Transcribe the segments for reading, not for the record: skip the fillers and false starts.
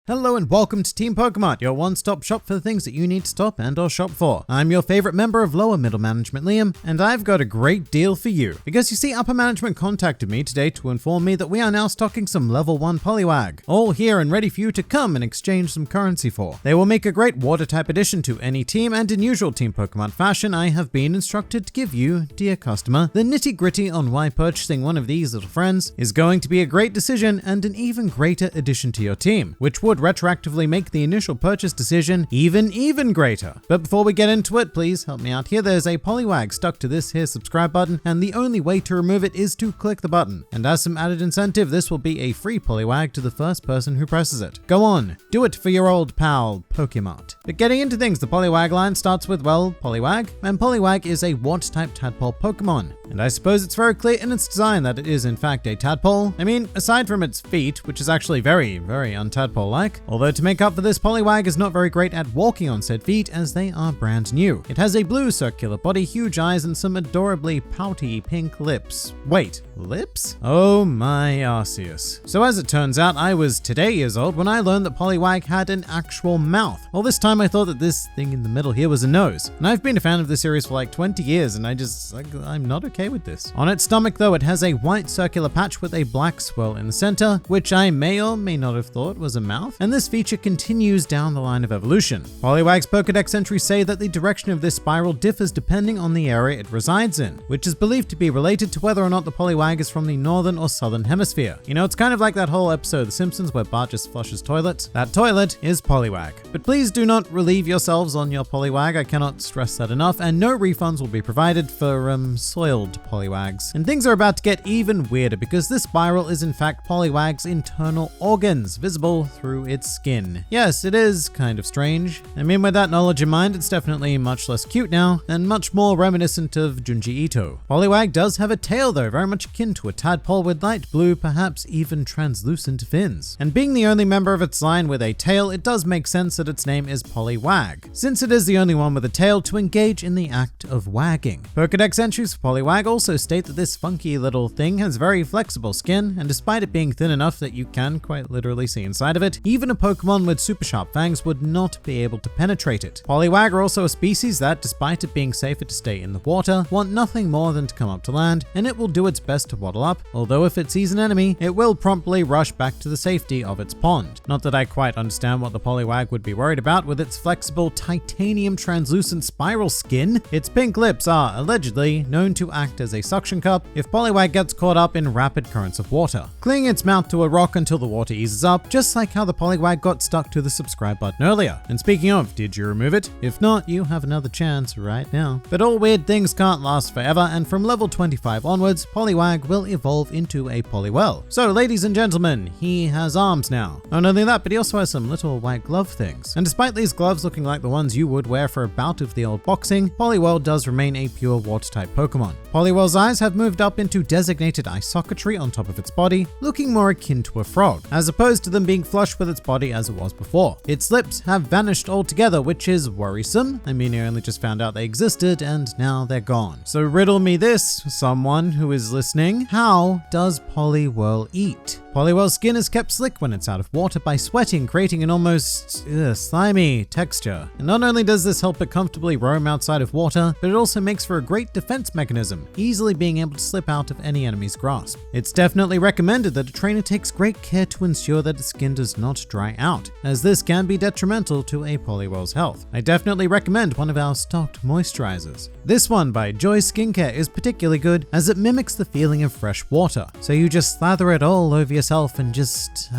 Hello and welcome to Team PokeMart, your one-stop shop for the things that you need to stop and or shop for. I'm your favorite member of lower middle management, Liam, and I've got a great deal for you. Because you see, upper management contacted me today to inform me that we are now stocking some level 1 Poliwag, all here and ready for you to come and exchange some currency for. They will make a great water type addition to any team, and in usual Team PokeMart fashion, I have been instructed to give you, dear customer, the nitty-gritty on why purchasing one of these little friends is going to be a great decision and an even greater addition to your team, which would retroactively make the initial purchase decision even greater. But before we get into it, please help me out here. There's a Poliwag stuck to this here subscribe button, and the only way to remove it is to click the button. And as some added incentive, this will be a free Poliwag to the first person who presses it. Go on, do it for your old pal, PokeMart. But getting into things, the Poliwag line starts with, well, Poliwag, and Poliwag is a water-type tadpole Pokemon. And I suppose it's very clear in its design that it is in fact a tadpole. I mean, aside from its feet, which is actually very untadpole-like, although to make up for this, Poliwag is not very great at walking on said feet as they are brand new. It has a blue circular body, huge eyes, and some adorably pouty pink lips. Wait, lips? Oh my Arceus. So as it turns out, I was today years old when I learned that Poliwag had an actual mouth. Well, this time I thought that this thing in the middle here was a nose. And I've been a fan of the series for like 20 years and I'm not okay with this. On its stomach though, it has a white circular patch with a black swirl in the center, which I may or may not have thought was a mouth. And this feature continues down the line of evolution. Poliwag's Pokedex entries say that the direction of this spiral differs depending on the area it resides in, which is believed to be related to whether or not the Poliwag is from the northern or southern hemisphere. You know, it's kind of like that whole episode of The Simpsons where Bart just flushes toilets. That toilet is Poliwag. But please do not relieve yourselves on your Poliwag, I cannot stress that enough, and no refunds will be provided for soiled Poliwags. And things are about to get even weirder because this spiral is in fact Poliwag's internal organs, visible through its skin. Yes, it is kind of strange. I mean, with that knowledge in mind, it's definitely much less cute now, and much more reminiscent of Junji Ito. Poliwag does have a tail though, very much akin to a tadpole with light blue, perhaps even translucent fins. And being the only member of its line with a tail, it does make sense that its name is Poliwag, since it is the only one with a tail to engage in the act of wagging. Pokedex entries for Poliwag also state that this funky little thing has very flexible skin, and despite it being thin enough that you can quite literally see inside of it, even a Pokemon with super sharp fangs would not be able to penetrate it. Poliwag are also a species that, despite it being safer to stay in the water, want nothing more than to come up to land, and it will do its best to waddle up, although if it sees an enemy, it will promptly rush back to the safety of its pond. Not that I quite understand what the Poliwag would be worried about with its flexible titanium translucent spiral skin. Its pink lips are, allegedly, known to act as a suction cup if Poliwag gets caught up in rapid currents of water, clinging its mouth to a rock until the water eases up, just like how the Poliwag got stuck to the subscribe button earlier. And speaking of, did you remove it? If not, you have another chance right now. But all weird things can't last forever, and from level 25 onwards, Poliwag will evolve into a Poliwhirl. So ladies and gentlemen, he has arms now. Not only that, but he also has some little white glove things. And despite these gloves looking like the ones you would wear for a bout of the old boxing, Poliwhirl does remain a pure water type Pokemon. Poliwhirl's eyes have moved up into designated eye socketry on top of its body, looking more akin to a frog, as opposed to them being flush with its body as it was before. Its lips have vanished altogether, which is worrisome. I mean, I only just found out they existed and now they're gone. So riddle me this, someone who is listening. How does Poliwhirl eat? Poliwhirl's skin is kept slick when it's out of water by sweating, creating an almost slimy texture. And not only does this help it comfortably roam outside of water, but it also makes for a great defense mechanism, easily being able to slip out of any enemy's grasp. It's definitely recommended that a trainer takes great care to ensure that its skin does not dry out, as this can be detrimental to a Poliwhirl's health. I definitely recommend one of our stocked moisturizers. This one by Joy Skincare is particularly good as it mimics the feeling of fresh water, so you just slather it all over yourself and just,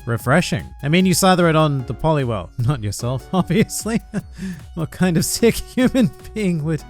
refreshing. I mean, you slather it on the Poliwhirl, not yourself, obviously. What kind of sick human being would...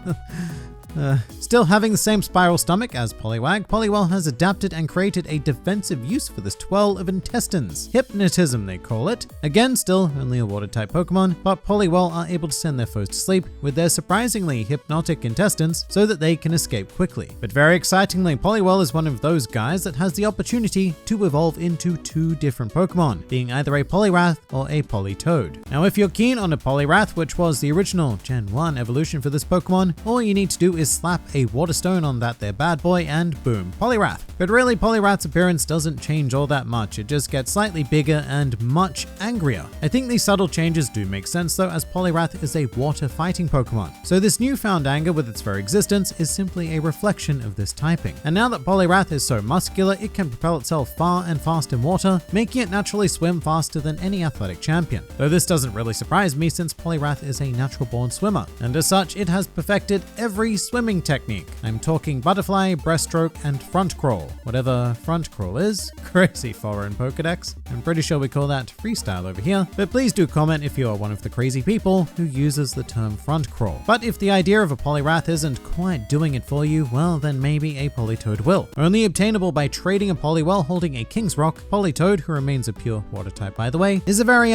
Still having the same spiral stomach as Poliwag, Poliwhirl has adapted and created a defensive use for this twirl of intestines. Hypnotism, they call it. Again, still only a water-type Pokemon, but Poliwhirl are able to send their foes to sleep with their surprisingly hypnotic intestines so that they can escape quickly. But very excitingly, Poliwhirl is one of those guys that has the opportunity to evolve into two different Pokemon, being either a Poliwrath or a Politoed. Now, if you're keen on a Poliwrath, which was the original Gen 1 evolution for this Pokemon, all you need to do is is slap a water stone on that there bad boy and boom, Poliwrath. But really, Poliwrath's appearance doesn't change all that much, it just gets slightly bigger and much angrier. I think these subtle changes do make sense though, as Poliwrath is a water fighting Pokemon. So this newfound anger with its very existence is simply a reflection of this typing. And now that Poliwrath is so muscular, it can propel itself far and fast in water, making it naturally swim faster than any athletic champion. Though this doesn't really surprise me since Poliwrath is a natural born swimmer, and as such it has perfected every swimming technique. I'm talking butterfly, breaststroke, and front crawl. Whatever front crawl is. Crazy foreign Pokedex. I'm pretty sure we call that freestyle over here, but please do comment if you are one of the crazy people who uses the term front crawl. But if the idea of a Poliwrath isn't quite doing it for you, well then maybe a Politoed will. Only obtainable by trading a Poliwhirl holding a King's Rock, Politoed, who remains a pure water type by the way, is a very,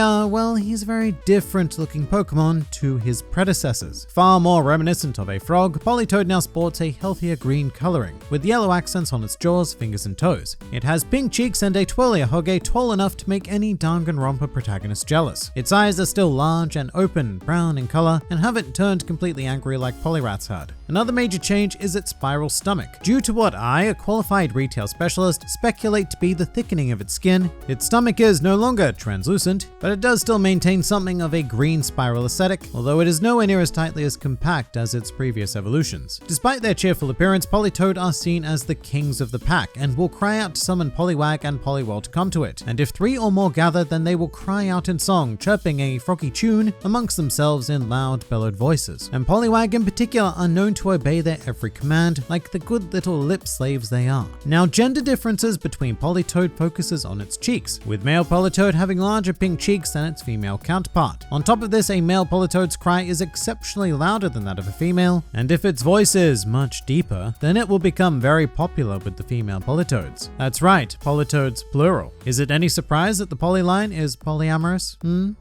he's a very different looking Pokemon to his predecessors. Far more reminiscent of a frog, Politoed now sports a healthier green coloring, with yellow accents on its jaws, fingers and toes. It has pink cheeks and a twirlier Hoge tall enough to make any Danganronpa protagonist jealous. Its eyes are still large and open, brown in color, and haven't turned completely angry like Poliwrath's had. Another major change is its spiral stomach. Due to what I, a qualified retail specialist, speculate to be the thickening of its skin, its stomach is no longer translucent, but it does still maintain something of a green spiral aesthetic, although it is nowhere near as tightly as compact as its previous evolutions. Despite their cheerful appearance, Politoed are seen as the kings of the pack and will cry out to summon Poliwag and Poliwhirl to come to it, and if 3 or more gather, then they will cry out in song, chirping a froggy tune amongst themselves in loud bellowed voices. And Poliwag in particular are known to obey their every command, like the good little lip slaves they are. Now, gender differences between Politoed focuses on its cheeks, with male Politoed having larger pink cheeks than its female counterpart. On top of this, a male Politoed's cry is exceptionally louder than that of a female, and if its voice is much deeper, then it will become very popular with the female Politoeds. That's right, Politoed's plural. Is it any surprise that the Poly line is polyamorous?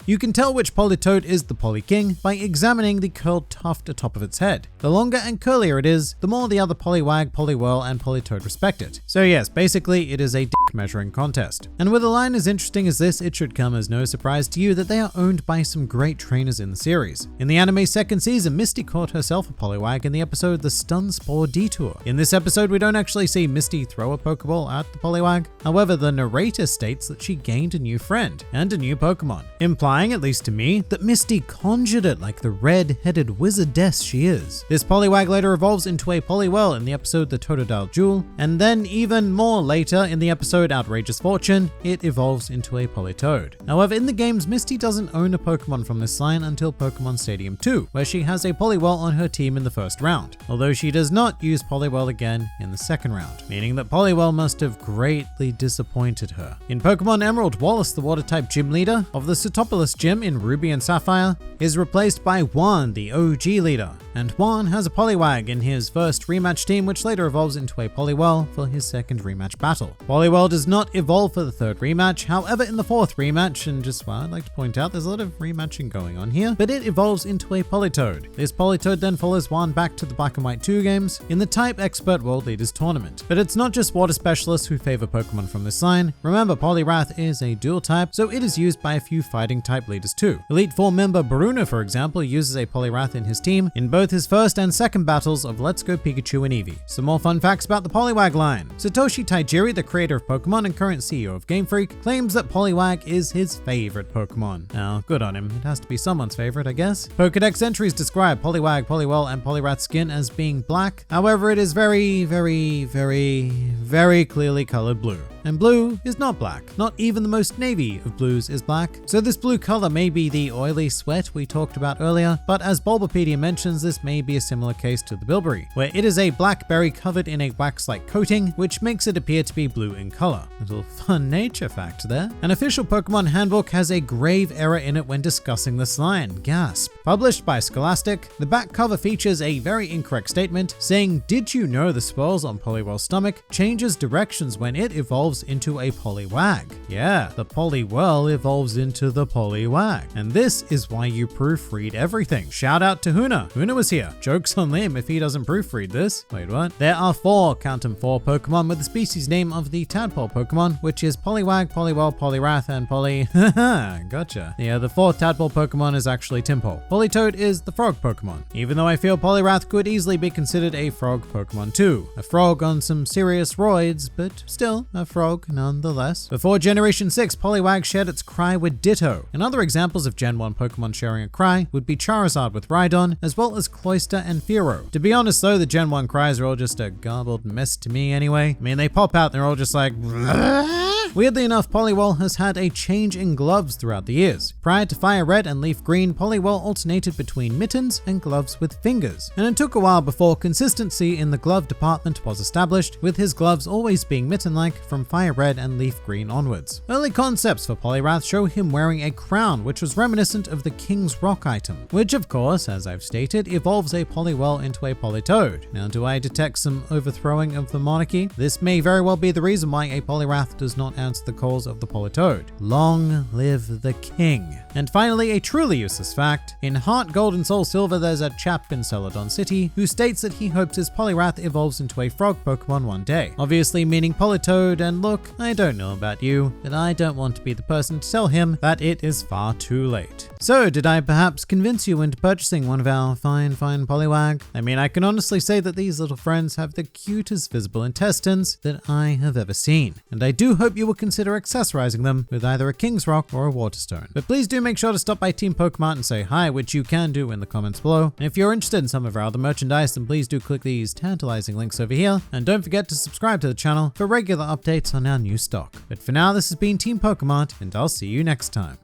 You can tell which Politoed is the Poly King by examining the curled tuft atop of its head. The longer and curlier it is, the more the other Poliwag, Poliwhirl, and Politoed respect it. So yes, basically it is a dick measuring contest. And with a line as interesting as this, it should come as no surprise to you that they are owned by some great trainers in the series. In the anime's second season, Misty caught herself a Poliwag in the episode The Stun Spore Detour. In this episode, we don't actually see Misty throw a Pokeball at the Poliwag. However, the narrator states that she gained a new friend and a new Pokemon, implying, at least to me, that Misty conjured it like the red-headed wizardess she is. This Poliwag later evolves into a Poliwhirl in the episode The Totodile Duel, and then even more later in the episode Outrageous Fortune, it evolves into a Politoed. However, in the games, Misty doesn't own a Pokemon from this line until Pokemon Stadium 2, where she has a Poliwhirl on her team in the first round, although she does not use Poliwhirl again in the second round, meaning that Poliwhirl must have greatly disappointed her. In Pokemon Emerald, Wallace, the water-type gym leader of the Sootopolis gym in Ruby and Sapphire, is replaced by Juan, the OG leader, and Juan has a Poliwag in his first rematch team, which later evolves into a Poliwhirl for his second rematch battle. Poliwhirl does not evolve for the third rematch, however in the fourth rematch, and just I'd like to point out there's a lot of rematching going on here, but it evolves into a Politoed. This Politoed then follows Juan back to the Black and White 2 games in the Type Expert World Leaders Tournament. But it's not just water specialists who favor Pokemon from this line. Remember, Poliwrath is a dual type, so it is used by a few fighting type leaders too. Elite Four member Bruno, for example, uses a Poliwrath in his team in both his first and second battles of Let's Go Pikachu and Eevee. Some more fun facts about the Poliwag line. Satoshi Tajiri, the creator of Pokemon and current CEO of Game Freak, claims that Poliwag is his favorite Pokemon. Now, good on him. It has to be someone's favorite, I guess. Pokedex entries describe Poliwag, Poliwhirl, and Poliwrath's skin as being black. However, it is very, very, very, very clearly colored blue. And blue is not black. Not even the most navy of blues is black. So this blue color may be the oily sweat we talked about earlier, but as Bulbapedia mentions, this may be a similar case to the Bilberry, where it is a black berry covered in a wax-like coating, which makes it appear to be blue in color. Little fun nature fact there. An official Pokemon handbook has a grave error in it when discussing this line. Gasp. Published by Scholastic, the back cover features a very incorrect statement saying, "Did you know the spores on Poliwhirl's stomach changes directions when it evolves evolves into a Poliwag. Yeah, the Poliwhirl evolves into the Poliwag. And this is why you proofread everything. Shout out to Huna. Huna was here. Joke's on him if he doesn't proofread this. Wait, what? There are count 'em, 4 Pokemon with the species name of the tadpole Pokemon, which is Poliwag, Poliwhirl, Poliwrath, and Gotcha. Yeah, the 4th tadpole Pokemon is actually Tympole. Politoed is the frog Pokemon, even though I feel Poliwrath could easily be considered a frog Pokemon too. A frog on some serious roids, but still a frog nonetheless. Before Generation 6, Poliwag shared its cry with Ditto. And other examples of Gen 1 Pokemon sharing a cry would be Charizard with Rhydon, as well as Cloyster and Fearow. To be honest though, the Gen 1 cries are all just a garbled mess to me anyway. I mean, they pop out and they're all just like... Weirdly enough, Poliwhirl has had a change in gloves throughout the years. Prior to Fire Red and Leaf Green, Poliwhirl alternated between mittens and gloves with fingers. And it took a while before consistency in the glove department was established, with his gloves always being mitten-like from Fire Red and Leaf Green onwards. Early concepts for Poliwrath show him wearing a crown, which was reminiscent of the King's Rock item, which of course, as I've stated, evolves a Poliwhirl into a Politoed. Now, do I detect some overthrowing of the monarchy? This may very well be the reason why a Poliwrath does not answer the calls of the Politoed. Long live the king. And finally, a truly useless fact. In Heart Gold and Soul Silver, there's a chap in Celadon City who states that he hopes his Poliwrath evolves into a frog Pokemon one day. Obviously meaning Politoed, and look, I don't know about you, but I don't want to be the person to tell him that it is far too late. So, did I perhaps convince you into purchasing one of our fine Poliwag? I mean, I can honestly say that these little friends have the cutest visible intestines that I have ever seen. And I do hope you will consider accessorizing them with either a King's Rock or a Waterstone. But please do make sure to stop by Team PokeMart and say hi, which you can do in the comments below. And if you're interested in some of our other merchandise, then please do click these tantalizing links over here. And don't forget to subscribe to the channel for regular updates on our new stock. But for now, this has been Team PokeMart, and I'll see you next time.